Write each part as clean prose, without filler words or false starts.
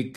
1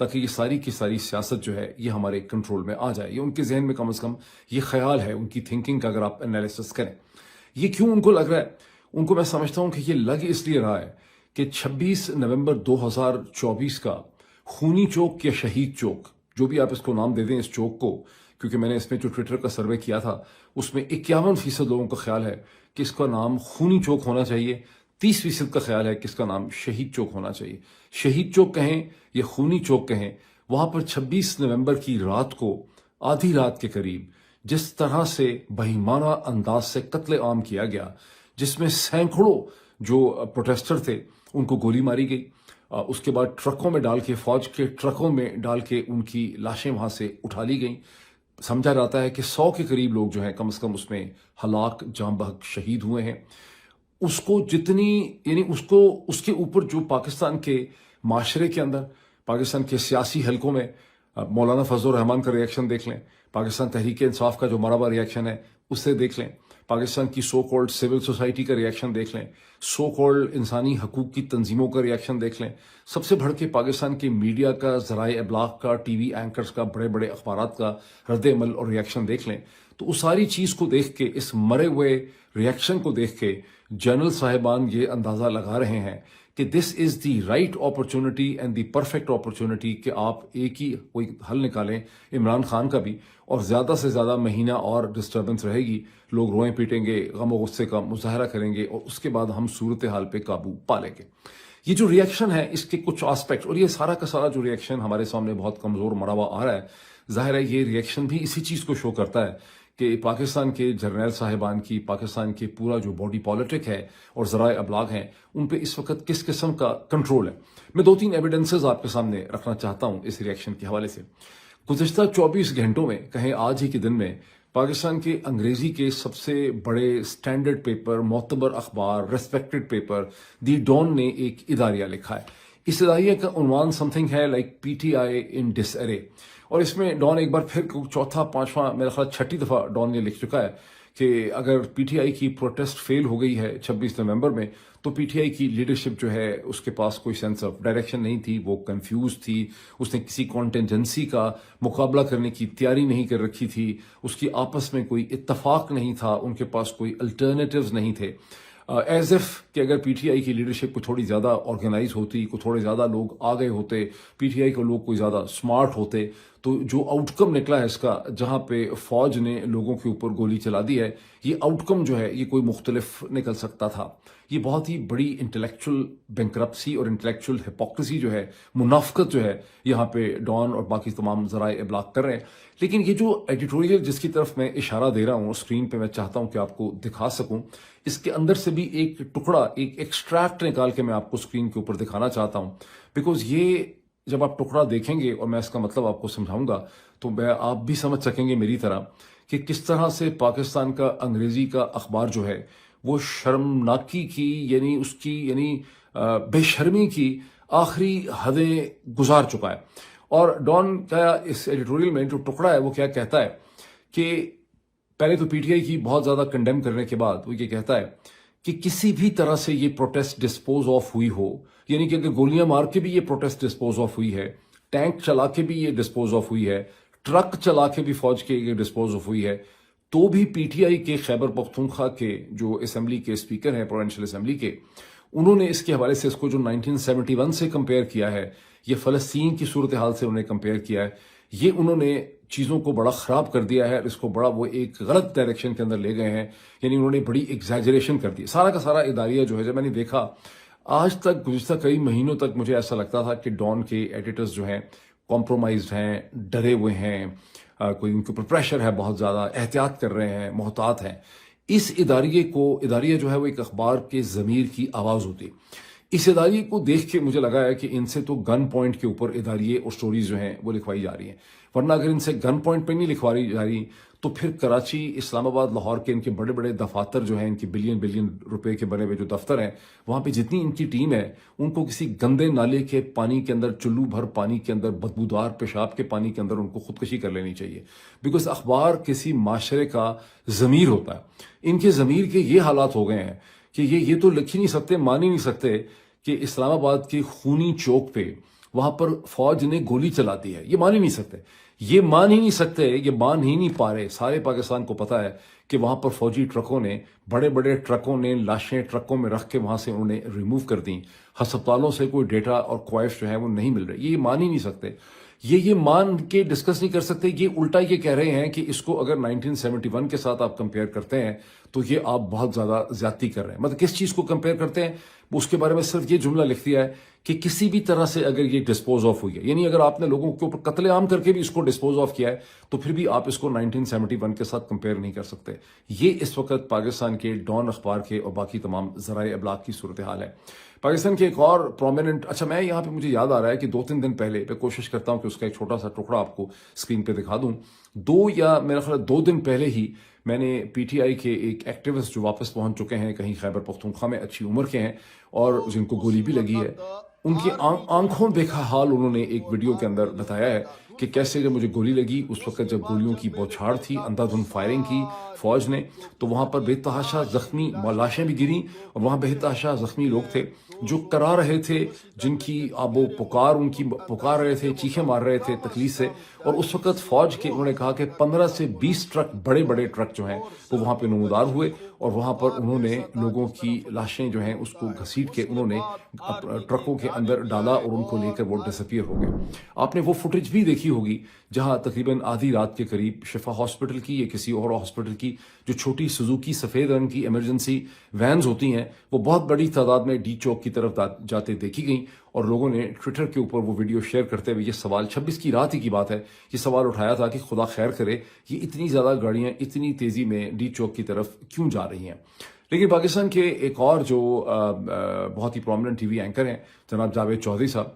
تاکہ یہ ساری کی ساری سیاست جو ہے یہ ہمارے کنٹرول میں آ جائے. یہ ان کے ذہن میں کم از کم یہ خیال ہے, ان کی تھنکنگ کا اگر آپ انالیسس کریں. یہ کیوں ان کو لگ رہا ہے؟ ان کو میں سمجھتا ہوں کہ یہ لگ اس لیے رہا ہے کہ 26 نومبر 2024 کا خونی چوک یا شہید چوک, جو بھی آپ اس کو نام دے دیں اس چوک کو, کیونکہ میں نے اس میں جو ٹویٹر کا سروے کیا تھا اس میں 51% لوگوں کا خیال ہے کہ اس کا نام خونی چوک ہونا چاہیے, 30% کا خیال ہے کہ اس کا نام شہید چوک ہونا چاہیے. شہید چوک کہیں یا خونی چوک کہیں, وہاں پر 26 نومبر کی رات کو آدھی رات کے قریب جس طرح سے بہیمانہ انداز سے قتل عام کیا گیا, جس میں سینکڑوں جو پروٹیسٹر تھے ان کو گولی ماری گئی, اس کے بعد ٹرکوں میں ڈال کے, فوج کے ٹرکوں میں ڈال کے ان کی لاشیں وہاں سے اٹھا لی گئیں. سمجھا جاتا ہے کہ 100 کے قریب لوگ جو ہیں کم از کم اس میں ہلاک, جاں بحق شہید ہوئے ہیں. اس کو جتنی یعنی اس کے اوپر جو پاکستان کے معاشرے کے اندر, پاکستان کے سیاسی حلقوں میں مولانا فضل الرحمان کا ریئیکشن دیکھ لیں, پاکستان تحریک انصاف کا جو مربع ریئیکشن ہے اسے دیکھ لیں, پاکستان کی سو کالڈ سول سوسائٹی کا ریئیکشن دیکھ لیں, سو کالڈ انسانی حقوق کی تنظیموں کا ریئیکشن دیکھ لیں, سب سے بڑھ کے پاکستان کے میڈیا کا, ذرائع ابلاغ کا, ٹی وی اینکرز کا, بڑے بڑے اخبارات کا رد عمل اور ریئیکشن دیکھ لیں, تو اس ساری چیز کو دیکھ کے, اس مرے ہوئے ریئیکشن کو دیکھ کے جنرل صاحبان یہ اندازہ لگا رہے ہیں کہ this is the right opportunity and the perfect opportunity کہ آپ ایک ہی کوئی حل نکالیں عمران خان کا بھی, اور زیادہ سے زیادہ مہینہ اور ڈسٹربنس رہے گی, لوگ روئیں پیٹیں گے, غم و غصے کا مظاہرہ کریں گے, اور اس کے بعد ہم صورتحال پہ قابو پا لیں گے. یہ جو ریئیکشن ہے اس کے کچھ آسپیکٹ, اور یہ سارا کا سارا جو ریئیکشن ہمارے سامنے بہت کمزور مرا ہوا آ رہا ہے, ظاہر ہے یہ ریئیکشن بھی اسی چیز کو شو کرتا ہے کہ پاکستان کے جرنیل صاحبان کی, پاکستان کے پورا جو باڈی پالیٹک ہے اور ذرائع ابلاغ ہیں, ان پہ اس وقت کس قسم کا کنٹرول ہے. میں 2-3 ایویڈنسز آپ کے سامنے رکھنا چاہتا ہوں اس ریئیکشن کے حوالے سے. گزشتہ 24 گھنٹوں میں, کہیں آج ہی کے دن میں, پاکستان کے انگریزی کے سب سے بڑے سٹینڈرڈ پیپر, معتبر اخبار, ریسپیکٹڈ پیپر دی ڈان نے ایک اداریہ لکھا ہے. اس اداریہ کا عنوان سم تھنگ ہے لائک پی ٹی آئی ان ڈس ارے, اور اس میں ڈان ایک بار پھر چوتھا, پانچواں, میرا خیال 6ٹھی دفعہ ڈان نے لکھ چکا ہے کہ اگر پی ٹی آئی کی پروٹیسٹ فیل ہو گئی ہے 26 نومبر میں, تو پی ٹی آئی کی لیڈرشپ جو ہے اس کے پاس کوئی سینس آف ڈائریکشن نہیں تھی, وہ کنفیوز تھی, اس نے کسی کانٹینجنسی کا مقابلہ کرنے کی تیاری نہیں کر رکھی تھی, اس کی آپس میں کوئی اتفاق نہیں تھا, ان کے پاس کوئی الٹرنیٹیوز نہیں تھے. ایز ایف کہ اگر پی ٹی آئی کی لیڈرشپ کو تھوڑی زیادہ آرگنائز ہوتی, کو تھوڑے زیادہ لوگ آ گئے ہوتے, پی ٹی آئی کے لوگ کوئی زیادہ سمارٹ ہوتے, تو جو آؤٹ کم نکلا ہے اس کا, جہاں پہ فوج نے لوگوں کے اوپر گولی چلا دی ہے, یہ آؤٹ کم جو ہے یہ کوئی مختلف نکل سکتا تھا. یہ بہت ہی بڑی انٹلیکچوئل بینکرپسی اور انٹلیکچوئل ہپوکریسی جو ہے, منافقت جو ہے, یہاں پہ ڈان اور باقی تمام ذرائع ابلاغ کر رہے ہیں. لیکن یہ جو ایڈیٹوریل جس کی طرف میں اشارہ دے رہا ہوں اسکرین پہ, میں چاہتا ہوں کہ آپ کو دکھا سکوں, اس کے اندر سے بھی ایک ٹکڑا, ایک ایکسٹریکٹ نکال کے میں آپ کو اسکرین کے اوپر دکھانا چاہتا ہوں, بیکاز یہ جب آپ ٹکڑا دیکھیں گے اور میں اس کا مطلب آپ کو سمجھاؤں گا تو آپ بھی سمجھ سکیں گے میری طرح کہ کس طرح سے پاکستان کا انگریزی کا اخبار جو ہے وہ شرمناکی کی, یعنی اس کی, یعنی بے شرمی کی آخری حدیں گزار چکا ہے. اور ڈان کا اس ایڈیٹوریل میں جو ٹکڑا ہے وہ کیا کہتا ہے کہ پہلے تو پی ٹی آئی کی بہت زیادہ کنڈیم کرنے کے بعد وہ یہ کہتا ہے کہ کسی بھی طرح سے یہ پروٹیسٹ ڈسپوز آف ہوئی ہو, یعنی کہ اگر گولیاں مار کے بھی یہ پروٹیسٹ ڈسپوز آف ہوئی ہے, ٹینک چلا کے بھی یہ ڈسپوز آف ہوئی ہے, ٹرک چلا کے بھی فوج کے یہ ڈسپوز آف ہوئی ہے, تو بھی پی ٹی آئی کے خیبر پختونخوا کے جو اسمبلی کے اسپیکر ہیں, پروونشل اسمبلی کے, انہوں نے اس کے حوالے سے اس کو جو 1971 سے کمپیئر کیا ہے, یہ فلسطین کی صورتحال سے انہوں نے کمپیئر کیا ہے, یہ انہوں نے چیزوں کو بڑا خراب کر دیا ہے, اس کو بڑا وہ ایک غلط ڈائریکشن کے اندر لے گئے ہیں, یعنی انہوں نے بڑی ایگزیجریشن کر دی. سارا کا سارا اداریہ جو ہے, جب میں نے دیکھا آج تک, گزشتہ کئی مہینوں تک مجھے ایسا لگتا تھا کہ ڈان کے ایڈیٹرز جو ہیں کمپرومائزڈ ہیں, ڈرے ہوئے ہیں, کوئی ان کے اوپر پریشر ہے بہت زیادہ, احتیاط کر رہے ہیں, محتاط ہیں. اس اداریہ جو ہے وہ ایک اخبار کے ضمیر کی آواز ہوتی. اس اداریے کو دیکھ کے مجھے لگا ہے کہ ان سے تو گن پوائنٹ کے اوپر اداریے اور سٹوریز جو ہیں وہ لکھوائی جا رہی ہیں, ورنہ اگر ان سے گن پوائنٹ پہ نہیں لکھوائی جا رہی تو پھر کراچی, اسلام آباد, لاہور کے ان کے بڑے بڑے دفاتر جو ہیں, ان کے بلین روپے کے بنے ہوئے جو دفتر ہیں, وہاں پہ جتنی ان کی ٹیم ہے, ان کو کسی گندے نالے کے پانی کے اندر, چلو بھر پانی کے اندر, بدبودار پیشاب کے پانی کے اندر ان کو خودکشی کر لینی چاہیے, بیکاز اخبار کسی معاشرے کا ضمیر ہوتا ہے. ان کے ضمیر کے یہ حالات ہو گئے ہیں کہ یہ تو لکھ ہی نہیں سکتے, مان ہی نہیں سکتے کہ اسلام آباد کے خونی چوک پہ وہاں پر فوج نے گولی چلا دی ہے. یہ مان ہی نہیں سکتے, یہ مان ہی نہیں سکتے, یہ مان ہی نہیں پا رہے. سارے پاکستان کو پتا ہے کہ وہاں پر فوجی ٹرکوں نے, بڑے بڑے ٹرکوں نے لاشیں ٹرکوں میں رکھ کے وہاں سے انہوں نے ریموو کر دیں. ہسپتالوں سے کوئی ڈیٹا اور کوائف جو ہے وہ نہیں مل رہے. یہ مان ہی نہیں سکتے, یہ مان کے ڈسکس نہیں کر سکتے. یہ الٹا یہ کہہ رہے ہیں کہ اس کو اگر 1971 کے ساتھ آپ کمپیئر کرتے ہیں تو یہ آپ بہت زیادہ زیادتی کر رہے ہیں. مطلب کس چیز کو کمپیئر کرتے ہیں, اس کے بارے میں صرف یہ جملہ لکھ دیا ہے کہ کسی بھی طرح سے اگر یہ ڈسپوز آف ہوئی ہے, یعنی اگر آپ نے لوگوں کے اوپر قتل عام کر کے بھی اس کو ڈسپوز آف کیا ہے تو پھر بھی آپ اس کو 1971 کے ساتھ کمپیئر نہیں کر سکتے. یہ اس وقت پاکستان کے ڈان اخبار کے اور باقی تمام ذرائع ابلاغ کی صورتحال ہے. پاکستان کے ایک اور پرومیننٹ, اچھا میں یہاں پہ مجھے یاد آ رہا ہے کہ 2-3 دن پہلے میں کوشش کرتا ہوں کہ اس کا ایک چھوٹا سا ٹکڑا آپ کو اسکرین پہ دکھا دوں. 2 دن پہلے ہی میں نے پی ٹی آئی کے ایک ایکٹیوسٹ جو واپس پہنچ چکے ہیں کہیں خیبر پختونخوا میں, اچھی عمر کے ہیں اور جن کو گولی بھی لگی ہے, ان کی آنکھوں دیکھا حال انہوں نے ایک ویڈیو کے اندر بتایا ہے کہ کیسے جب مجھے گولی لگی اس وقت جب گولیوں کی بوچھاڑ تھی, اندھا دھند فائرنگ کی فوج نے, تو وہاں پر بے تحاشا زخمی لاشیں بھی گریں اور وہاں بے تحاشا زخمی لوگ تھے جو کرا رہے تھے, جن کی آب و پکار ان کی پکار رہے تھے, چیخیں مار رہے تھے تکلیف سے. اور اس وقت فوج کے انہوں نے کہا کہ 15 سے 20 ٹرک, بڑے بڑے ٹرک جو ہیں وہ وہاں پہ نمودار ہوئے اور وہاں پر انہوں نے لوگوں کی لاشیں جو ہیں اس کو گھسیٹ کے انہوں نے ٹرکوں کے اندر ڈالا اور ان کو لے کر وہ ڈسپیئر ہو گئے. آپ نے وہ فوٹیج بھی دیکھی ہوگی جہاں تقریباً آدھی رات کے قریب شفا ہاسپٹل کی یا کسی اور ہاسپٹل کی جو چھوٹی سوزوکی سفید رنگ کی ایمرجنسی وینز ہوتی ہیں وہ بہت بڑی تعداد میں ڈی چوک کی طرف جاتے دیکھی گئیں, اور لوگوں نے ٹویٹر کے اوپر وہ ویڈیو شیئر کرتے ہوئے یہ سوال, 26 کی رات ہی کی بات ہے, یہ سوال اٹھایا تھا کہ خدا خیر کرے یہ اتنی زیادہ گاڑیاں اتنی تیزی میں ڈی چوک کی طرف کیوں جا رہی ہیں. لیکن پاکستان کے ایک اور جو بہت ہی پرومیننٹ ٹی وی اینکر ہیں جناب جاوید چودھری صاحب,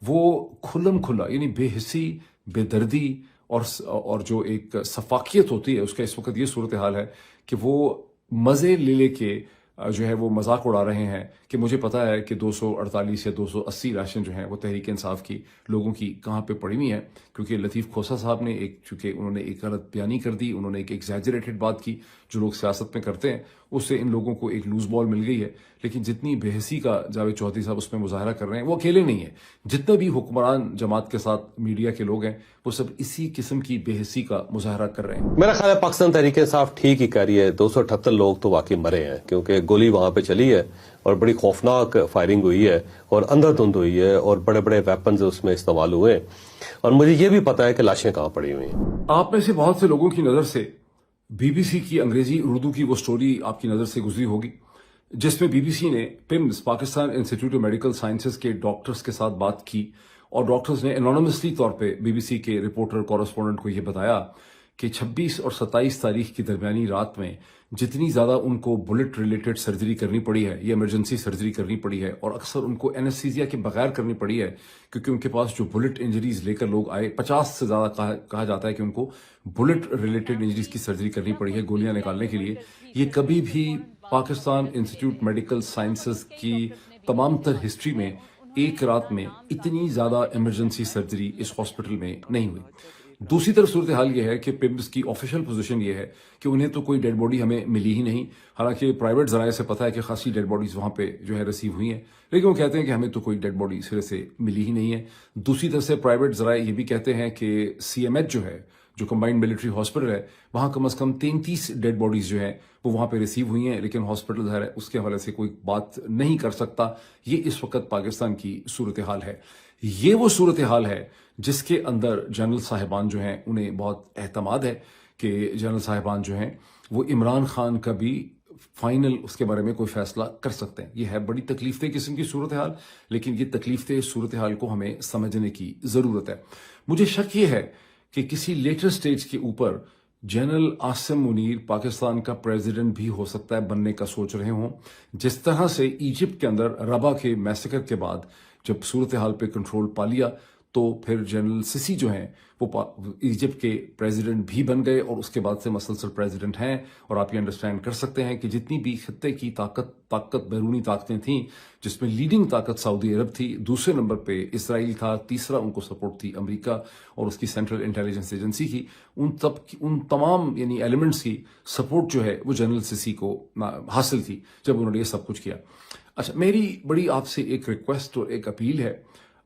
وہ کھلم کھلا یعنی بے حسی, بے دردی اور جو ایک سفاکیت ہوتی ہے اس کا اس وقت یہ صورتحال ہے کہ وہ مزے لے کے جو ہے وہ مذاق اڑا رہے ہیں کہ مجھے پتا ہے کہ 248 یا 280 لاشیں جو ہیں وہ تحریک انصاف کی لوگوں کی کہاں پہ پڑی ہوئی ہیں, کیونکہ لطیف کھوسہ صاحب نے چونکہ انہوں نے ایک غلط بیانی کر دی, انہوں نے ایک ایگزیجریٹڈ بات کی جو لوگ سیاست میں کرتے ہیں, اس سے ان لوگوں کو ایک لوز بال مل گئی ہے. لیکن جتنی بے حسی کا جاوید چودھری صاحب اس میں مظاہرہ کر رہے ہیں وہ اکیلے نہیں ہیں, جتنے بھی حکمران جماعت کے ساتھ میڈیا کے لوگ ہیں وہ سب اسی قسم کی بے حسی کا مظاہرہ کر رہے ہیں. میرا خیال ہے پاکستان تحریک انصاف ٹھیک ہی کہہ رہی ہے, 278 لوگ تو واقعی مرے ہیں کیونکہ گولی وہاں پہ چلی ہے اور بڑی خوفناک فائرنگ ہوئی ہے اور اندھا دھند ہوئی ہے اور بڑے بڑے ویپنز اس میں استعمال ہوئے, اور مجھے یہ بھی پتا ہے کہ لاشیں کہاں پڑی ہوئی ہیں. آپ میں سے بہت سے لوگوں کی نظر سے بی بی سی کی انگریزی اردو کی وہ سٹوری آپ کی نظر سے گزری ہوگی جس میں بی بی سی نے PIMS Pakistan institute of medical sciences کے ڈاکٹرز کے ساتھ بات کی, اور ڈاکٹرز نے انونیمسلی طور پہ بی بی سی کے رپورٹر کورسپونڈنٹ کو یہ بتایا کہ 26 اور 27 تاریخ کی درمیانی رات میں جتنی زیادہ ان کو بلٹ ریلیٹڈ سرجری کرنی پڑی ہے, یہ ایمرجنسی سرجری کرنی پڑی ہے, اور اکثر ان کو اینستھیزیا کے بغیر کرنی پڑی ہے کیونکہ ان کے پاس جو بلٹ انجریز لے کر لوگ آئے, 50 سے زیادہ کہا جاتا ہے کہ ان کو بلٹ ریلیٹڈ انجریز کی سرجری کرنی پڑی ہے گولیاں نکالنے کے لیے. یہ کبھی بھی پاکستان انسٹیٹیوٹ میڈیکل سائنسز کی تمام تر ہسٹری میں ایک رات میں اتنی زیادہ ایمرجنسی سرجری اس ہاسپٹل میں نہیں ہوئی. دوسری طرف صورتحال یہ ہے کہ پمز کی آفیشیل پوزیشن یہ ہے کہ انہیں تو کوئی ڈیڈ باڈی ہمیں ملی ہی نہیں, حالانکہ پرائیویٹ ذرائع سے پتہ ہے کہ خاصی ڈیڈ باڈیز وہاں پہ جو ہے ریسیو ہوئی ہیں, لیکن وہ کہتے ہیں کہ ہمیں تو کوئی ڈیڈ باڈی سرے سے ملی ہی نہیں ہے. دوسری طرف سے پرائیویٹ ذرائع یہ بھی کہتے ہیں کہ سی ایم ایچ جو ہے, جو کمبائنڈ ملٹری ہاسپٹل ہے, وہاں کم از کم 33 ڈیڈ باڈیز جو ہیں وہ وہاں پہ ریسیو ہوئی ہیں, لیکن ہاسپٹل ہے اس کے حوالے سے کوئی بات نہیں کر سکتا. یہ اس وقت پاکستان کی صورتحال ہے. یہ وہ صورتحال ہے جس کے اندر جنرل صاحبان جو ہیں انہیں بہت اعتماد ہے کہ جنرل صاحبان جو ہیں وہ عمران خان کا بھی فائنل اس کے بارے میں کوئی فیصلہ کر سکتے ہیں. یہ ہے بڑی تکلیف دہ قسم کی صورتحال, لیکن یہ تکلیف دہ صورتحال کو ہمیں سمجھنے کی ضرورت ہے. مجھے شک یہ ہے کہ کسی لیٹر سٹیج کے اوپر جنرل عاصم منیر پاکستان کا پریزیڈنٹ بھی ہو سکتا ہے بننے کا سوچ رہے ہوں, جس طرح سے ایجپٹ کے اندر ربا کے میسیکر کے بعد جب صورتحال پہ کنٹرول پا لیا تو پھر جنرل سیسی جو ہیں وہ ایجپٹ کے پریزیڈنٹ بھی بن گئے اور اس کے بعد سے مسلسل پریزیڈنٹ ہیں. اور آپ یہ انڈرسٹینڈ کر سکتے ہیں کہ جتنی بھی خطے کی طاقت بیرونی طاقتیں تھیں, جس میں لیڈنگ طاقت سعودی عرب تھی, دوسرے نمبر پہ اسرائیل تھا, تیسرا ان کو سپورٹ تھی امریکہ اور اس کی سینٹرل انٹیلیجنس ایجنسی کی, ان تمام یعنی ایلیمنٹس کی سپورٹ جو ہے وہ جنرل سیسی کو حاصل تھی جب انہوں نے یہ سب کچھ کیا. اچھا, میری بڑی آپ سے ایک ریکویسٹ اور ایک اپیل ہے,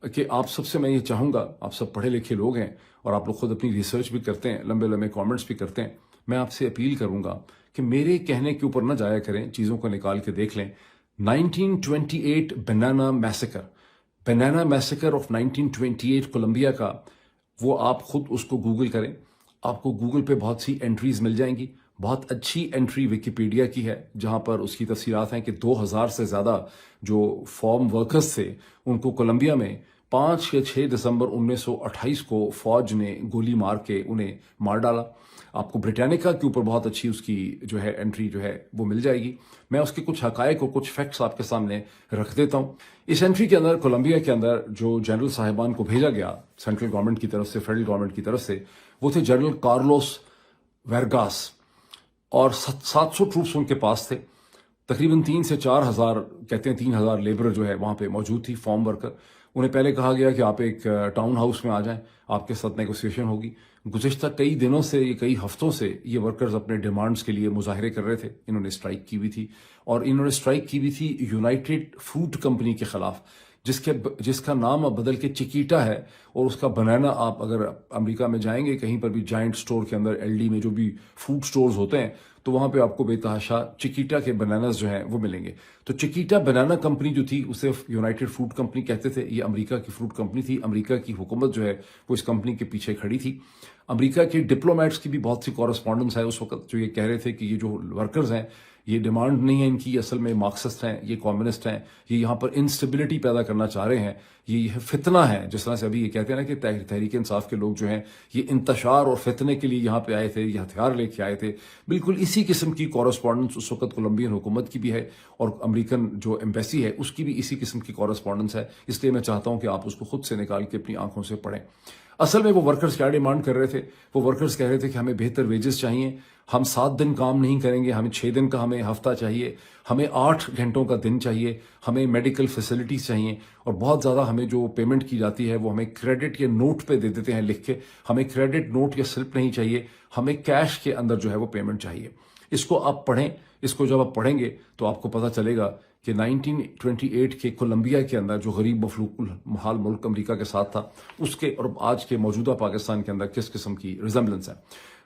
کہ آپ سب سے میں یہ چاہوں گا, آپ سب پڑھے لکھے لوگ ہیں اور آپ لوگ خود اپنی ریسرچ بھی کرتے ہیں, لمبے لمبے کامنٹس بھی کرتے ہیں, میں آپ سے اپیل کروں گا کہ میرے کہنے کے اوپر نہ جایا کریں, چیزوں کو نکال کے دیکھ لیں. 1928 بنانا میسیکر آف 1928 کولمبیا کا, وہ آپ خود اس کو گوگل کریں, آپ کو گوگل پہ بہت سی انٹریز مل جائیں گی. بہت اچھی انٹری ویکیپیڈیا کی ہے جہاں پر اس کی تفصیلات ہیں کہ 2000 سے زیادہ جو فارم ورکرز تھے ان کو کولمبیا میں 5 یا 6 دسمبر 1928 کو فوج نے گولی مار کے انہیں مار ڈالا. آپ کو بریٹانیکا کے اوپر بہت اچھی اس کی جو ہے انٹری جو ہے وہ مل جائے گی. میں اس کے کچھ حقائق اور کچھ فیکٹس آپ کے سامنے رکھ دیتا ہوں. اس انٹری کے اندر کولمبیا کے اندر جو جنرل صاحبان کو بھیجا گیا سینٹرل گورنمنٹ کی طرف سے, فیڈرل گورنمنٹ کی طرف سے, وہ تھے جنرل کارلوس ویرگاس, اور 700 ٹروپس ان کے پاس تھے. تقریباً 3 سے 4 ہزار, کہتے ہیں 3,000 لیبر جو ہے وہاں پہ موجود تھی, فارم ورکر. انہیں پہلے کہا گیا کہ آپ ایک ٹاؤن ہاؤس میں آ جائیں, آپ کے ساتھ نیگوسیشن ہوگی. گزشتہ کئی دنوں سے, یہ کئی ہفتوں سے یہ ورکرز اپنے ڈیمانڈز کے لیے مظاہرے کر رہے تھے. انہوں نے اسٹرائک کی ہوئی تھی, اور انہوں نے اسٹرائک کی ہوئی تھی یونائٹڈ فروٹ کمپنی کے خلاف, جس کا نام اب بدل کے چکیٹا ہے, اور اس کا بنانا آپ اگر امریکہ میں جائیں گے کہیں پر بھی جائنٹ سٹور کے اندر, ایل ڈی میں جو بھی فوڈ سٹورز ہوتے ہیں, تو وہاں پہ آپ کو بے تحاشا چکیٹا کے بناناز جو ہیں وہ ملیں گے. تو چکیٹا بنانا کمپنی جو تھی اسے یونائٹڈ فروٹ کمپنی کہتے تھے. یہ امریکہ کی فروٹ کمپنی تھی. امریکہ کی حکومت جو ہے وہ اس کمپنی کے پیچھے کھڑی تھی. امریکہ کے ڈپلومیٹس کی بھی بہت سی کورسپونڈنس ہے اس وقت, جو یہ کہہ رہے تھے کہ یہ جو ورکرز ہیں یہ ڈیمانڈ نہیں ہے ان کی, اصل میں مارکسسٹ ہیں, یہ کمیونسٹ ہیں, یہ یہاں پر انسٹیبلٹی پیدا کرنا چاہ رہے ہیں, یہ فتنہ ہے. جس طرح سے ابھی یہ کہتے ہیں نا کہ تحریک انصاف کے لوگ جو ہیں یہ انتشار اور فتنے کے لیے یہاں پہ آئے تھے, یہ ہتھیار لے کے آئے تھے. بالکل اسی قسم کی کورسپونڈنس اس وقت کولمبین حکومت کی بھی ہے, اور امریکن جو ایمبیسی ہے اس کی بھی اسی قسم کی کورسپونڈنس ہے. اس لیے میں چاہتا ہوں کہ آپ اس کو خود سے نکال کے اپنی آنکھوں سے پڑھیں. اصل میں وہ ورکرز کیا ڈیمانڈ کر رہے تھے؟ وہ ورکرز کہہ رہے تھے کہ ہمیں بہتر ویجز چاہیے, ہم 7 دن کام نہیں کریں گے, ہمیں 6 دن کا ہمیں ہفتہ چاہیے, ہمیں 8 گھنٹوں کا دن چاہیے, ہمیں میڈیکل فیسلٹیز چاہیے, اور بہت زیادہ ہمیں جو پیمنٹ کی جاتی ہے وہ ہمیں کریڈٹ یا نوٹ پہ دے دیتے ہیں لکھ کے. ہمیں کریڈٹ نوٹ یا سلپ نہیں چاہیے, ہمیں کیش کے اندر جو ہے وہ پیمنٹ چاہیے. اس کو آپ پڑھیں. اس کو جب آپ پڑھیں گے تو آپ کو پتہ چلے گا کہ 1928 کے کولمبیا کے اندر جو غریب مفلوق الحال ملک امریکہ کے ساتھ تھا, اس کے اور آج کے موجودہ پاکستان کے اندر کس قسم کی ریزمبلنس ہے.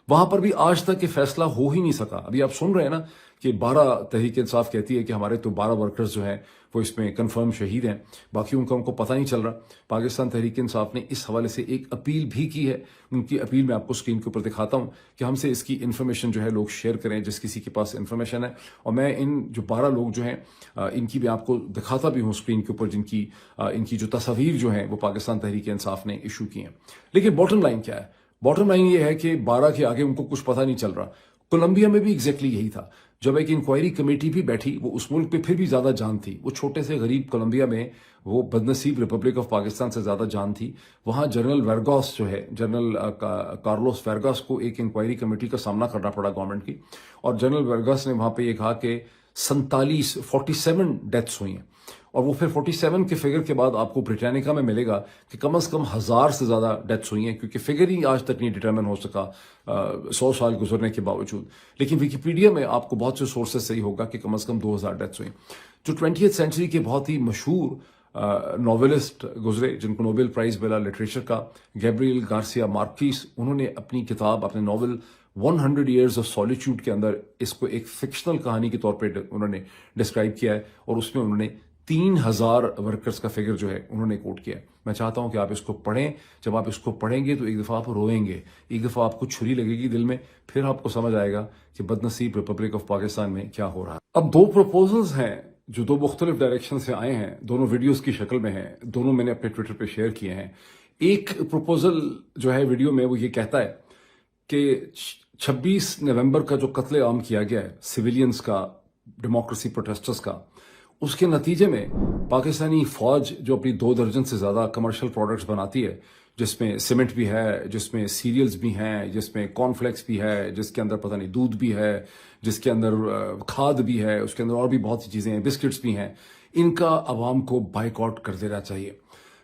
وہاں پر بھی آج تک یہ فیصلہ ہو ہی نہیں سکا. ابھی آپ سن رہے ہیں نا کہ 12 تحریک انصاف کہتی ہے کہ ہمارے تو 12 ورکرز جو ہیں وہ اس میں کنفرم شہید ہیں, باقی ان کو پتہ نہیں چل رہا. پاکستان تحریک انصاف نے اس حوالے سے ایک اپیل بھی کی ہے. ان کی اپیل میں آپ کو اسکرین کے اوپر دکھاتا ہوں کہ ہم سے اس کی انفارمیشن جو ہے لوگ شیئر کریں جس کسی کے پاس انفارمیشن ہے. اور میں ان جو 12 لوگ جو ہیں ان کی بھی آپ کو دکھاتا بھی ہوں اسکرین کے اوپر, جن کی ان کی جو تصاویر جو ہیں وہ پاکستان تحریک انصاف نے ایشو کی ہیں. لیکن باٹم لائن کیا ہے؟ باٹم لائن یہ ہے کہ 12 کے آگے ان کو کچھ پتہ نہیں چل رہا. کولمبیا میں بھی ایگزیکٹلی یہی تھا. جب ایک انکوائری کمیٹی بھی بیٹھی, وہ اس ملک پہ پھر بھی زیادہ جان تھی. وہ چھوٹے سے غریب کولمبیا میں وہ بدنصیب ریپبلک آف پاکستان سے زیادہ جان تھی. وہاں جنرل ویرگاس جو ہے, جنرل کارلوس ویرگاس کو ایک انکوائری کمیٹی کا سامنا کرنا پڑا گورنمنٹ کی, اور جنرل ویرگاس نے وہاں پہ یہ کہا کہ 47 ڈیتھس ہوئی ہیں. اور وہ پھر 47 کے فگر کے بعد آپ کو بریٹانیکا میں ملے گا کہ کم از کم 1000 سے زیادہ ڈیتھس ہوئی ہیں, کیونکہ فگر ہی آج تک نہیں ڈیٹرمن ہو سکا 100 سال گزرنے کے باوجود. لیکن ویکیپیڈیا میں آپ کو بہت سے سورسز سے ہی ہوگا کہ کم از کم 2000 ڈیتھس ہوئی. جو 20th سینچری کے بہت ہی مشہور ناولسٹ گزرے, جن کو نوبل پرائز ملا لٹریچر کا, گیبریل گارسیا مارکیز, انہوں نے اپنی کتاب, اپنے ناول 100 ایئرز آف سالیٹیوڈ کے اندر اس کو ایک فکشنل کہانی کے طور پہ انہوں نے ڈسکرائب کیا ہے, اور اس میں انہوں نے 3000 ورکرز کا فگر جو ہے انہوں نے کوٹ کیا ہے. میں چاہتا ہوں کہ آپ اس کو پڑھیں. جب آپ اس کو پڑھیں گے تو ایک دفعہ آپ روئیں گے, ایک دفعہ آپ کو چھری لگے گی دل میں, پھر آپ کو سمجھ آئے گا کہ بدنصیب ریپبلک آف پاکستان میں کیا ہو رہا ہے. اب 2 پروپوزلز ہیں جو 2 مختلف ڈائریکشن سے آئے ہیں, دونوں ویڈیوز کی شکل میں ہیں, دونوں میں نے اپنے ٹویٹر پہ شیئر کیے ہیں. ایک پروپوزل جو ہے ویڈیو میں وہ یہ کہتا ہے کہ 26 نومبر کا جو قتل عام کیا گیا ہے سویلینز کا, ڈیموکریسی پروٹیسٹرز کا, اس کے نتیجے میں پاکستانی فوج جو اپنی 2 درجن سے زیادہ کمرشل پروڈکٹس بناتی ہے, جس میں سیمنٹ بھی ہے, جس میں سیریلز بھی ہیں, جس میں کارن فلیکس بھی ہے, جس کے اندر پتہ نہیں دودھ بھی ہے, جس کے اندر کھاد بھی ہے, اس کے اندر اور بھی بہت سی چیزیں ہیں, بسکٹس بھی ہیں, ان کا عوام کو بائیکاٹ کر دینا چاہیے.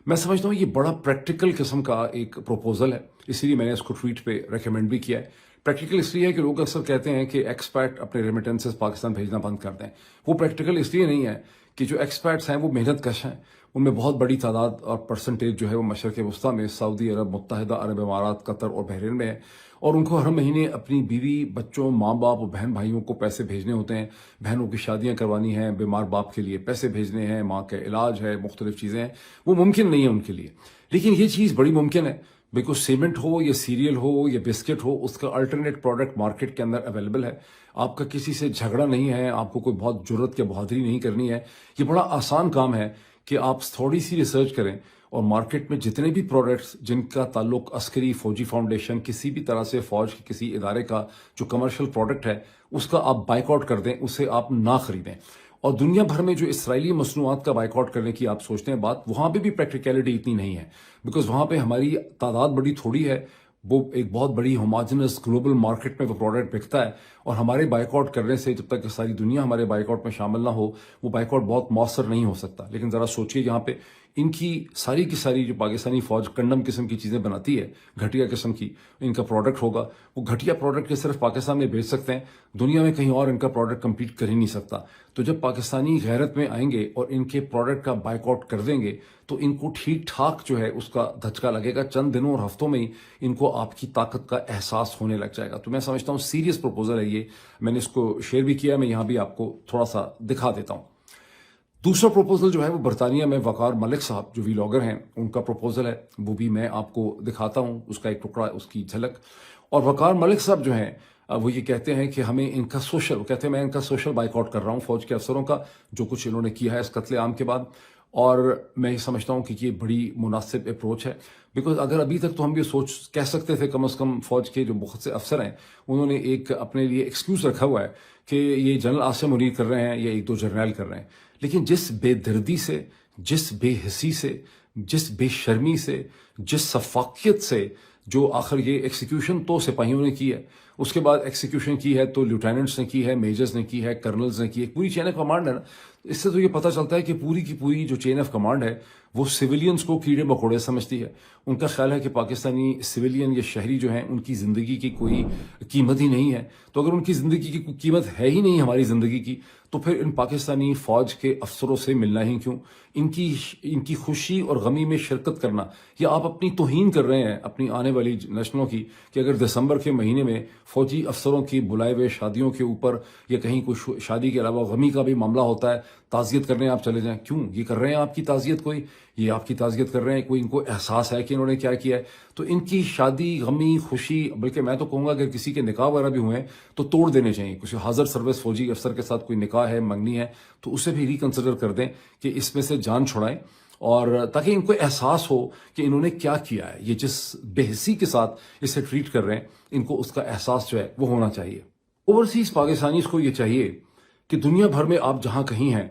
میں سمجھتا ہوں یہ بڑا پریکٹیکل قسم کا ایک پروپوزل ہے, اسی لیے میں نے اس کو ٹویٹ پہ ریکمینڈ بھی کیا ہے. پریکٹیکل اس لیے ہے کہ لوگ اکثر کہتے ہیں کہ ایکسپیٹ اپنے ریمیٹنسز پاکستان بھیجنا بند کر دیں. وہ پریکٹیکل اس لیے نہیں ہے کہ جو ایکسپیٹس ہیں وہ محنت کش ہیں, ان میں بہت بڑی تعداد اور پرسنٹیج جو ہے وہ مشرق وسطیٰ میں سعودی عرب، متحدہ عرب امارات، قطر اور بحرین میں ہے، اور ان کو ہر مہینے اپنی بیوی، بچوں، ماں باپ اور بہن بھائیوں کو پیسے بھیجنے ہوتے ہیں، بہنوں کی شادیاں کروانی ہیں، بیمار باپ کے لیے پیسے بھیجنے ہیں، ماں کا علاج ہے، مختلف چیزیں ہیں، وہ ممکن نہیں ہے ان کے لیے، لیکن یہ چیز بڑی ممکن ہے، بیکاز سیمنٹ ہو یا سیریل ہو یا بسکٹ ہو، اس کا الٹرنیٹ پروڈکٹ مارکیٹ کے اندر اویلیبل ہے، آپ کا کسی سے جھگڑا نہیں ہے، آپ کو کوئی بہت جرت یا بہادری نہیں کرنی ہے، یہ بڑا آسان کام ہے کہ آپ تھوڑی سی ریسرچ کریں اور مارکیٹ میں جتنے بھی پروڈکٹس جن کا تعلق عسکری، فوجی فاؤنڈیشن، کسی بھی طرح سے فوج کے کسی ادارے کا جو کمرشل پروڈکٹ ہے اس کا آپ بائک آؤٹ کر دیں، اسے آپ نہ خریدیں، اور دنیا بھر میں جو اسرائیلی مصنوعات کا بائک آؤٹ کرنے کی آپ سوچتے ہیں بات، وہاں پہ بھی پریکٹیکلٹی اتنی نہیں ہے، بیکاز وہاں پہ ہماری تعداد بڑی تھوڑی ہے، وہ ایک بہت بڑی ہوموجنس گلوبل مارکیٹ میں وہ پروڈکٹ بکتا ہے، اور ہمارے بائک آؤٹ کرنے سے جب تک کہ ساری دنیا ہمارے بائک آؤٹ میں شامل نہ ہو وہ بائک آؤٹ بہت مؤثر نہیں ہو سکتا۔ لیکن ذرا سوچئے، یہاں پہ ان کی ساری جو پاکستانی فوج کنڈم قسم کی چیزیں بناتی ہے، گھٹیا قسم کی ان کا پروڈکٹ ہوگا، وہ گھٹیا پروڈکٹ صرف پاکستان میں بیچ سکتے ہیں، دنیا میں کہیں اور ان کا پروڈکٹ کمپیٹ کر ہی نہیں سکتا۔ تو جب پاکستانی غیرت میں آئیں گے اور ان کے پروڈکٹ کا بائک آؤٹ کر دیں گے تو ان کو ٹھیک ٹھاک جو ہے اس کا دھچکا لگے گا، چند دنوں اور ہفتوں میں ہی ان کو آپ کی طاقت کا احساس ہونے لگ جائے گا۔ تو میں سمجھتا ہوں سیریس پروپوزل ہے یہ، میں نے اس کو شیئر بھی کیا، میں یہاں بھی آپ کو تھوڑا سا دکھا دیتا ہوں۔ دوسرا پروپوزل جو ہے وہ برطانیہ میں وقار ملک صاحب جو ویلاگر ہیں ان کا پروپوزل ہے، وہ بھی میں آپ کو دکھاتا ہوں، اس کا ایک ٹکڑا، اس کی جھلک۔ اور وقار ملک صاحب جو ہیں وہ یہ کہتے ہیں کہ ہمیں ان کا وہ کہتے ہیں میں ان کا سوشل بائک آؤٹ کر رہا ہوں، فوج کے افسروں کا جو کچھ انہوں نے کیا ہے اس قتل عام کے بعد، اور میں یہ سمجھتا ہوں کہ یہ بڑی مناسب اپروچ ہے، بیکاز اگر ابھی تک تو ہم یہ کہہ سکتے تھے، کم از کم فوج کے جو بہت سے افسر ہیں انہوں نے ایک اپنے لیے ایکسکیوز رکھا ہوا ہے کہ یہ جنرل عاصم منیر کر رہے ہیں یا ایک دو جرنیل کر رہے ہیں، لیکن جس بے دردی سے، جس بے حسی سے، جس بے شرمی سے، جس سفاکیت سے جو آخر یہ ایکسیکیوشن تو سپاہیوں نے کی ہے، اس کے بعد ایکسیکیوشن کی ہے تو لیوٹیننٹس نے کی ہے، میجرز نے کی ہے، کرنلز نے کی ہے، پوری چین آف کمانڈ ہے نا۔ اس سے تو یہ پتہ چلتا ہے کہ پوری کی پوری جو چین آف کمانڈ ہے وہ سویلینز کو کیڑے مکوڑے سمجھتی ہے، ان کا خیال ہے کہ پاکستانی سویلین یا شہری جو ہیں ان کی زندگی کی کوئی قیمت ہی نہیں ہے، تو اگر ان کی زندگی کی کوئی قیمت ہے ہی نہیں ہماری زندگی کی تو پھر ان پاکستانی فوج کے افسروں سے ملنا ہی کیوں، ان کی خوشی اور غمی میں شرکت کرنا، یا آپ اپنی توہین کر رہے ہیں اپنی آنے والی نسلوں کی کہ اگر دسمبر کے مہینے میں فوجی افسروں کی بلائے ہوئے شادیوں کے اوپر یا کہیں کوئی شادی کے علاوہ غمی کا بھی معاملہ ہوتا ہے، تعزیت کرنے آپ چلے جائیں، کیوں یہ کر رہے ہیں آپ کی تعزیت؟ کوئی یہ آپ کی تعزیت کر رہے ہیں، کوئی ان کو احساس ہے کہ انہوں نے کیا کیا ہے؟ تو ان کی شادی، غمی، خوشی، بلکہ میں تو کہوں گا اگر کسی کے نکاح وغیرہ بھی ہوئے ہیں تو توڑ دینے چاہیے، کسی حاضر سروس فوجی افسر کے ساتھ کوئی نکاح ہے، منگنی ہے تو اسے بھی ریکنسیڈر کر دیں کہ اس میں سے جان چھڑائیں، اور تاکہ ان کو احساس ہو کہ انہوں نے کیا کیا ہے، یہ جس بے حسی کے ساتھ اسے ٹریٹ کر رہے ہیں ان کو اس کا احساس جو ہے وہ ہونا چاہیے۔ اوورسیز پاکستانیز کو یہ چاہیے کہ دنیا بھر میں آپ جہاں کہیں ہیں،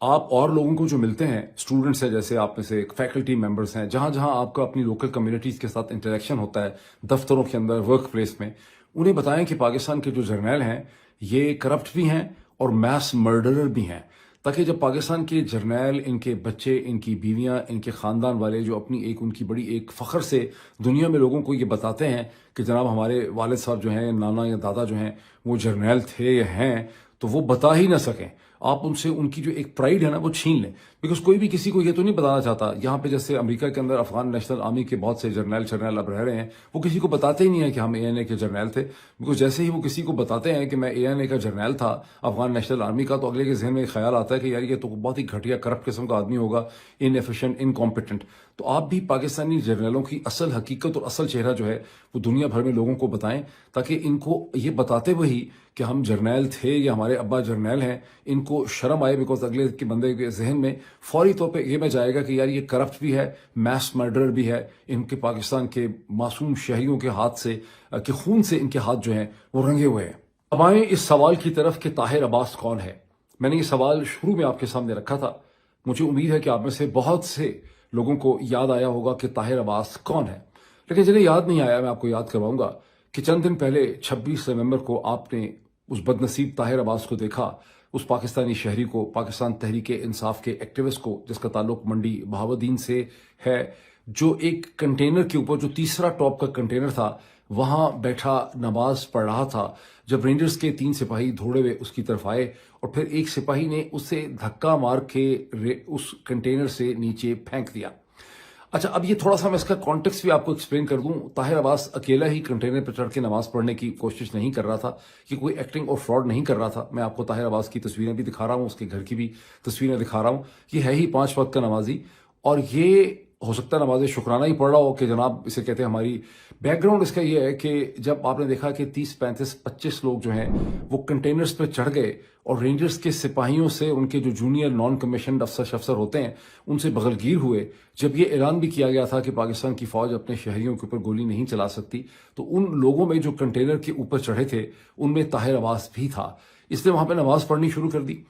آپ اور لوگوں کو جو ملتے ہیں، اسٹوڈنٹس ہیں جیسے آپ میں سے، فیکلٹی ممبرز ہیں، جہاں جہاں آپ کا اپنی لوکل کمیونٹیز کے ساتھ انٹریکشن ہوتا ہے، دفتروں کے اندر، ورک پلیس میں، انہیں بتائیں کہ پاکستان کے جو جرنیل ہیں یہ کرپٹ بھی ہیں اور میس مرڈرر بھی ہیں، تاکہ جب پاکستان کے جرنیل، ان کے بچے، ان کی بیویاں، ان کے خاندان والے جو اپنی ان کی بڑی ایک فخر سے دنیا میں لوگوں کو یہ بتاتے ہیں کہ جناب ہمارے والد صاحب جو ہیں، نانا یا دادا جو ہیں وہ جرنیل تھے یا ہیں، تو وہ بتا ہی نہ سکیں، آپ ان سے ان کی جو ایک پرائیڈ ہے نا وہ چھین لیں، بیکاز کوئی بھی کسی کو یہ تو نہیں بتانا چاہتا، یہاں پہ جیسے امریکہ کے اندر افغان نیشنل آرمی کے بہت سے جرنیل اب رہ رہے ہیں، وہ کسی کو بتاتے ہی نہیں ہیں کہ ہم اے این اے کے جرنیل تھے، بیکاز جیسے ہی وہ کسی کو بتاتے ہیں کہ میں اے این اے کا جرنیل تھا افغان نیشنل آرمی کا، تو اگلے کے ذہن میں ایک خیال آتا ہے کہ یار یہ تو بہت ہی گھٹیا کرپٹ قسم کا آدمی ہوگا، ان ایفیشینٹ، انکمپیٹنٹ۔ تو آپ بھی پاکستانی جرنیلوں کی اصل حقیقت اور اصل چہرہ جو ہے وہ دنیا بھر میں لوگوں کو بتائیں، تاکہ ان کو یہ بتاتے وہی کہ ہم جرنیل تھے یا ہمارے ابا جرنیل ہیں، ان کو شرم آئے، بیکاز اگلے کے بندے کے ذہن میں فوری طور پہ یہ میں جائے گا کہ یار یہ کرپٹ بھی ہے، میس مرڈرر بھی ہے، ان کے پاکستان کے معصوم شہریوں کے ہاتھ سے، کہ خون سے ان کے ہاتھ جو ہیں وہ رنگے ہوئے ہیں۔ اب آئیں اس سوال کی طرف کہ طاہر عباس کون ہے۔ میں نے یہ سوال شروع میں آپ کے سامنے رکھا تھا، مجھے امید ہے کہ آپ میں سے بہت سے لوگوں کو یاد آیا ہوگا کہ طاہر عباس کون ہے، لیکن جنہیں یاد نہیں آیا میں آپ کو یاد کرواؤں گا کہ چند دن پہلے 26 نومبر کو آپ نے اس بد نصیب طاہر عباس کو دیکھا، اس پاکستانی شہری کو، پاکستان تحریک انصاف کے ایکٹیوسٹ کو جس کا تعلق منڈی بہاودین سے ہے، جو ایک کنٹینر کے اوپر، جو تیسرا ٹاپ کا کنٹینر تھا، وہاں بیٹھا نماز پڑھ رہا تھا جب رینجرز کے 3 سپاہی دھوڑے ہوئے اس کی طرف آئے اور پھر ایک سپاہی نے اسے دھکا مار کے اس کنٹینر سے نیچے پھینک دیا۔ اچھا، اب یہ تھوڑا سا میں اس کا کانٹیکسٹ بھی آپ کو ایکسپلین کر دوں۔ طاہر عباس اکیلا ہی کنٹینر پہ چڑھ کے نماز پڑھنے کی کوشش نہیں کر رہا تھا، کہ کوئی ایکٹنگ اور فراڈ نہیں کر رہا تھا۔ میں آپ کو طاہر عباس کی تصویریں بھی دکھا رہا ہوں، اس کے گھر کی بھی تصویریں دکھا رہا ہوں۔ یہ ہے ہی 5 وقت کا نمازی، اور یہ ہو سکتا ہے نماز شکرانہ ہی پڑھ رہا ہو کہ جناب اسے کہتے ہیں ہماری۔ بیک گراؤنڈ اس کا یہ ہے کہ جب آپ نے دیکھا کہ 30 35 25 لوگ جو ہیں وہ کنٹینرز پہ چڑھ گئے اور رینجرز کے سپاہیوں سے، ان کے جو جونیئر نان کمیشنڈ افسر ہوتے ہیں، ان سے بغلگیر ہوئے، جب یہ اعلان بھی کیا گیا تھا کہ پاکستان کی فوج اپنے شہریوں کے اوپر گولی نہیں چلا سکتی، تو ان لوگوں میں جو کنٹینر کے اوپر چڑھے تھے ان میں طاہر عباس بھی تھا۔ اس نے وہاں پہ نماز پڑھنی شروع کر دی،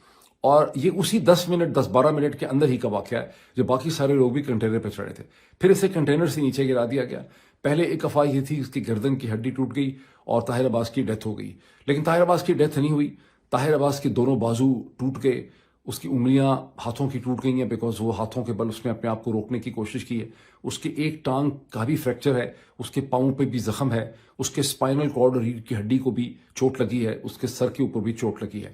اور یہ اسی 10 منٹ 10-12 منٹ کے اندر ہی کا واقعہ ہے جب باقی سارے لوگ بھی کنٹینر پہ چڑھے تھے۔ پھر اسے کنٹینر سے نیچے گرا دیا گیا۔ پہلے ایک افواہ یہ تھی اس کی گردن کی ہڈی ٹوٹ گئی اور طاہر عباس کی ڈیتھ ہو گئی، لیکن طاہر عباس کی ڈیتھ نہیں ہوئی۔ طاہر عباس کے دونوں بازو ٹوٹ گئے، اس کی انگلیاں ہاتھوں کی ٹوٹ گئی ہیں، بیکاز وہ ہاتھوں کے بل اس نے اپنے آپ کو روکنے کی کوشش کی ہے۔ اس کے ایک ٹانگ کا بھی فریکچر ہے، اس کے پاؤں پہ بھی زخم ہے، اس کے اسپائنل کارڈ اور ریڑھ کی ہڈی کو بھی چوٹ لگی ہے، اس کے سر کے اوپر بھی چوٹ لگی ہے۔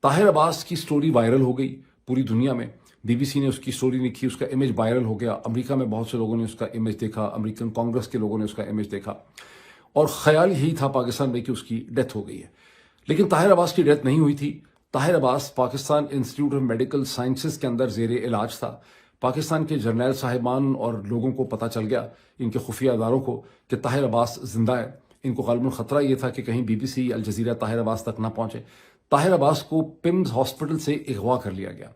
طاہر عباس کی سٹوری وائرل ہو گئی پوری دنیا میں، بی بی سی نے اس کی سٹوری لکھی، اس کا امیج وائرل ہو گیا، امریکہ میں بہت سے لوگوں نے اس کا امیج دیکھا، امریکن کانگریس کے لوگوں نے اس کا امیج دیکھا، اور خیال یہی تھا پاکستان میں کہ اس کی ڈیتھ ہو گئی ہے۔ لیکن طاہر عباس کی ڈیتھ نہیں ہوئی تھی۔ Tahir Abbas Pakistan institute of medical sciences کے اندر زیر علاج تھا۔ پاکستان کے جرنیل صاحبان اور لوگوں کو پتہ چل گیا، ان کے خفیہ اداروں کو، کہ طاہر عباس زندہ ہے۔ ان کو غالباً خطرہ یہ تھا کہ کہیں B B C, Al Jazeera Tahir Abbas تک نہ پہنچے۔ طاہر عباس کو پمز ہاسپٹل سے اغوا کر لیا گیا۔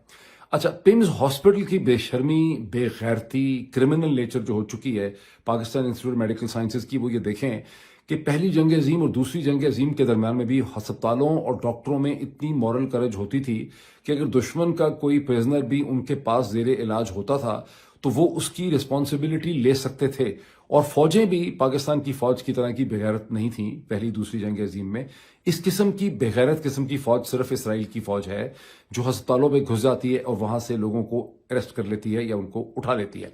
اچھا، پمز ہاسپٹل کی بے شرمی، بے غیرتی، کرمنل نیچر جو ہو چکی ہے Pakistan institute of medical sciences کی، وہ یہ دیکھیں کہ پہلی جنگ عظیم اور دوسری جنگ عظیم کے درمیان میں بھی ہسپتالوں اور ڈاکٹروں میں اتنی مورل کریج ہوتی تھی کہ اگر دشمن کا کوئی پریزنر بھی ان کے پاس زیر علاج ہوتا تھا تو وہ اس کی رسپانسبلٹی لے سکتے تھے، اور فوجیں بھی پاکستان کی فوج کی طرح کی بغیرت نہیں تھیں پہلی دوسری جنگ عظیم میں۔ اس قسم کی بغیرت قسم کی فوج صرف اسرائیل کی فوج ہے، جو ہسپتالوں میں گھس جاتی ہے اور وہاں سے لوگوں کو اریسٹ کر لیتی ہے یا ان کو اٹھا لیتی ہے۔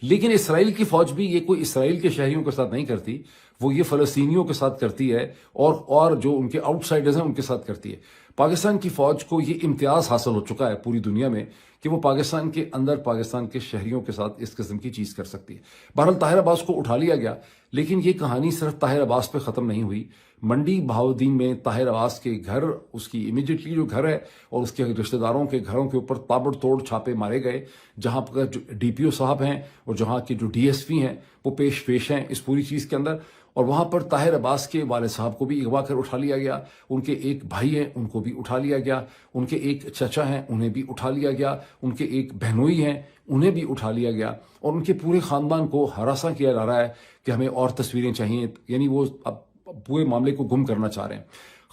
لیکن اسرائیل کی فوج بھی یہ کوئی اسرائیل کے شہریوں کے ساتھ نہیں کرتی، وہ یہ فلسطینیوں کے ساتھ کرتی ہے، اور جو ان کے آؤٹ سائڈرز ہیں ان کے ساتھ کرتی ہے۔ پاکستان کی فوج کو یہ امتیاز حاصل ہو چکا ہے پوری دنیا میں کہ وہ پاکستان کے اندر پاکستان کے شہریوں کے ساتھ اس قسم کی چیز کر سکتی ہے۔ بہرحال طاہر عباس کو اٹھا لیا گیا، لیکن یہ کہانی صرف طاہر عباس پہ ختم نہیں ہوئی۔ منڈی بہاؤالدین میں طاہر عباس کے گھر، اس کی امیڈیٹلی جو گھر ہے اور اس کے رشتہ داروں کے گھروں کے اوپر تابڑ توڑ چھاپے مارے گئے، جہاں پر جو ڈی پی او صاحب ہیں اور جہاں کے جو ڈی ایس پی ہیں وہ پیش ہیں اس پوری چیز کے اندر، اور وہاں پر طاہر عباس کے والد صاحب کو بھی اغوا کر اٹھا لیا گیا، ان کے ایک بھائی ہیں ان کو بھی اٹھا لیا گیا، ان کے ایک چچا ہیں انہیں بھی اٹھا لیا گیا، ان کے ایک بہنوئی ہیں انہیں بھی اٹھا لیا گیا، اور ان کے پورے خاندان کو ہراساں کیا جا رہا ہے کہ ہمیں اور تصویریں چاہیے، یعنی وہ اب پورے معاملے کو گم کرنا چاہ رہے ہیں۔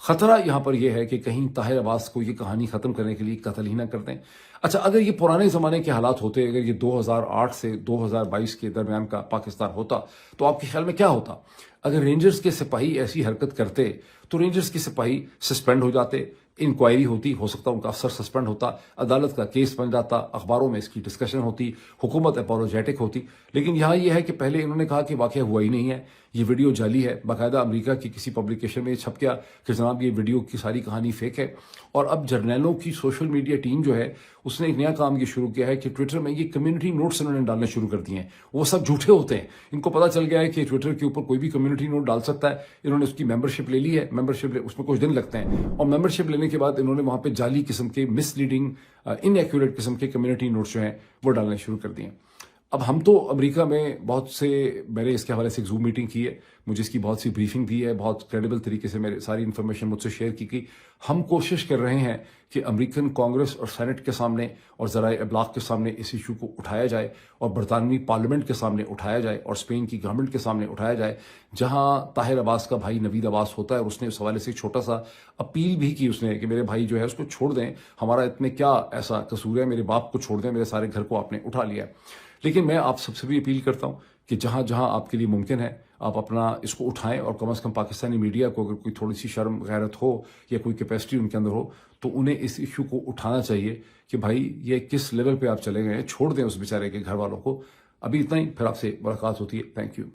خطرہ یہاں پر یہ ہے کہ کہیں طاہر عباس کو یہ کہانی ختم کرنے کے لیے قتل ہی نہ کر دیں۔ اچھا، اگر یہ پرانے زمانے کے حالات ہوتے، اگر یہ 2008 سے 2022 کے درمیان کا پاکستان ہوتا، تو آپ کے خیال میں کیا ہوتا؟ اگر رینجرز کے سپاہی ایسی حرکت کرتے تو رینجرز کے سپاہی سسپینڈ ہو جاتے، انکوائری ہوتی، ہو سکتا ان کا افسر سسپینڈ ہوتا، عدالت کا کیس بن جاتا، اخباروں میں اس کی ڈسکشن ہوتی، حکومت اپولوجیٹک ہوتی۔ لیکن یہاں یہ ہے کہ پہلے انہوں نے کہا کہ واقعہ ہوا ہی نہیں ہے، یہ ویڈیو جعلی ہے، باقاعدہ امریکہ کی کسی پبلیکیشن میں یہ چھپ گیا کہ جناب یہ ویڈیو کی ساری کہانی فیک ہے۔ اور اب جرنیلوں کی سوشل میڈیا ٹیم جو ہے اس نے ایک نیا کام یہ شروع کیا ہے کہ ٹویٹر میں یہ کمیونٹی نوٹس انہوں نے ڈالنے شروع کر دیے ہیں۔ وہ سب جھوٹے ہوتے ہیں، ان کو پتہ چل گیا ہے کہ ٹویٹر کے اوپر کوئی بھی کمیونٹی نوٹ ڈال سکتا ہے۔ انہوں نے اس کی ممبرشپ لے لی ہے، ممبرشپ اس میں کچھ دن لگتے ہیں، اور ممبرشپ لینے کے بعد انہوں نے وہاں پہ جعلی قسم کے، مس لیڈنگ، ان ایکوریٹ قسم کے کمیونٹی نوٹس جو ہیں وہ ڈالنے شروع کر دیے ہیں۔ اب ہم تو امریکہ میں بہت سے، میں نے اس کے حوالے سے ایک زوم میٹنگ کی ہے، مجھے اس کی بہت سی بریفنگ دی ہے، بہت کریڈیبل طریقے سے میرے ساری انفارمیشن مجھ سے شیئر کی گئی۔ ہم کوشش کر رہے ہیں کہ امریکن کانگریس اور سینٹ کے سامنے اور ذرائع ابلاغ کے سامنے اس ایشو کو اٹھایا جائے، اور برطانوی پارلیمنٹ کے سامنے اٹھایا جائے، اور اسپین کی گورنمنٹ کے سامنے اٹھایا جائے، جہاں طاہر عباس کا بھائی نوید عباس ہوتا ہے، اور اس نے اس حوالے سے ایک چھوٹا سا اپیل بھی کی اس نے کہ میرے بھائی جو ہے اس کو چھوڑ دیں، ہمارا اتنے کیا ایسا قصور ہے، میرے باپ کو چھوڑ دیں، میرے سارے گھر کو آپ نے اٹھا لیا ہے۔ لیکن میں آپ سب سے بھی اپیل کرتا ہوں کہ جہاں جہاں آپ کے لیے ممکن ہے آپ اپنا اس کو اٹھائیں، اور کم از کم پاکستانی میڈیا کو اگر کوئی تھوڑی سی شرم غیرت ہو یا کوئی کیپیسٹی ان کے اندر ہو تو انہیں اس ایشو کو اٹھانا چاہیے کہ بھائی یہ کس لیول پہ آپ چلے گئے ہیں، چھوڑ دیں اس بیچارے کے گھر والوں کو۔ ابھی اتنا ہی، پھر آپ سے ملاقات ہوتی ہے۔ Thank you.